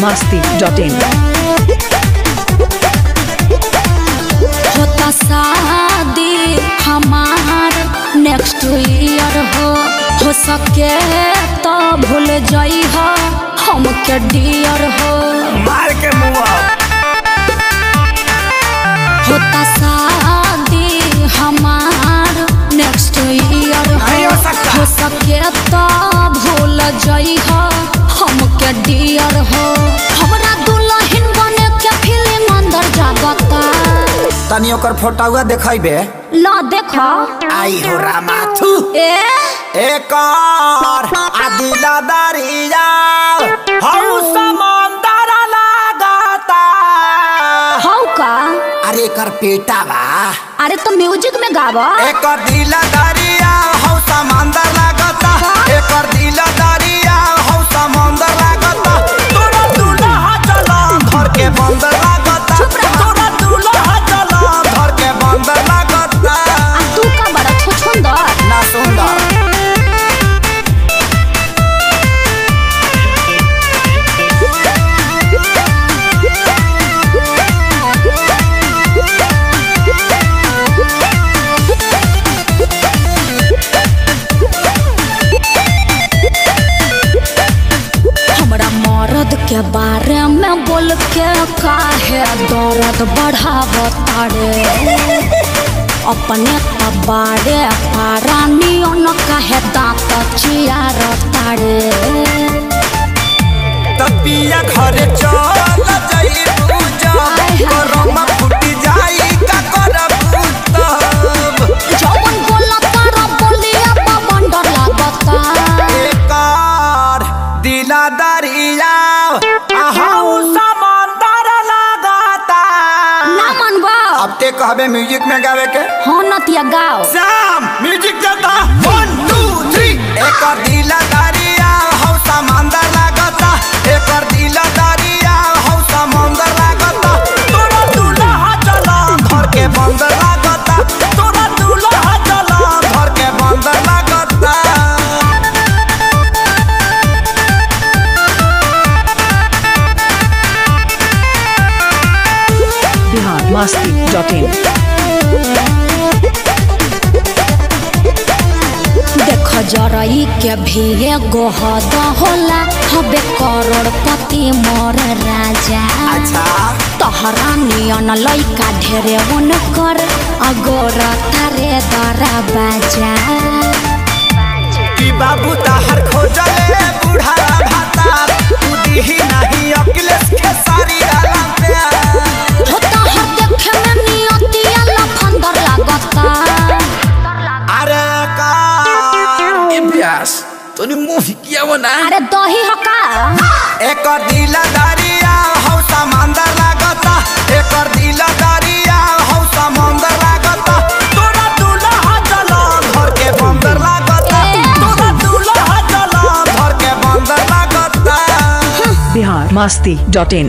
masti.in होता शादी हमार नेक्स्ट ईयर हो सके तो भूल जाई हो हमके डियर हो मार के मुआ। होता शादी हमार नेक्स्ट ईयर हो सके तो भूल जाई हो हमके डियर हो हमरा दुल्हन बने के फीलिंग अंदर जागता तनी ओकर फोटोवा देखाइबे ला देखा आई हो रामाथु एक और आदिला दरिया हौ समंदर लागता हौ का अरे कर पेटा बा अरे तो म्यूजिक में गावा एक और दिला दरिया हौ समंदर लागता एक और दिला दरिया हौ समंदर लागता तोरा दूल्हा चला घर के बंदर लागता तोरा दूल्हा चला घर के बंदर लागता तू का बड़ा छुछुंदर ना सुंदर के बारे में बोल के काहे दर्द बढ़ावता रे अपने बारे पारानियों न काहे दांत चियारता रे तपिया घरे चल जाई पूजा करम फुटी जाई का करब तब जवन बोला तारा बोलिया पवन डर लागता एकार दिला दरिया आहू समंदर लागता ना मनबा अब ते कहबे म्यूजिक में गावे के हां नतिया गाओ शाम म्यूजिक देता 1 2 3 एकार दिला दरिया हौ समंदर लागता एकर दिला दरिया हौ समंदर लागता तोरा दूल्हा चला घर के बंदर लागता तोरा दूल्हा चला घर के बंदर लागता masti.in देख जरई के भी एगो हद होला हबे करोड़पति मोर राजा अच्छा तोहरा नियन लइका ढेरे उन कर अगोर तारे दरा बाजा कि बाबू ताहर खोजले बूढ़ा भाता उदी नहीं अखिलेश के सारी आलम पे होता है देखे में नियतिया लफंदर लागता अरे का इब्यास तोनी मुंह किया वो ना अरे दही हका एक दिला दरिया हौ समंदर लागता एक दिला दरिया हौ समंदर लागता तोरा दूल्हा चला घर के बंदर लागता तोरा दूल्हा चला घर के बंदर लागता masti.in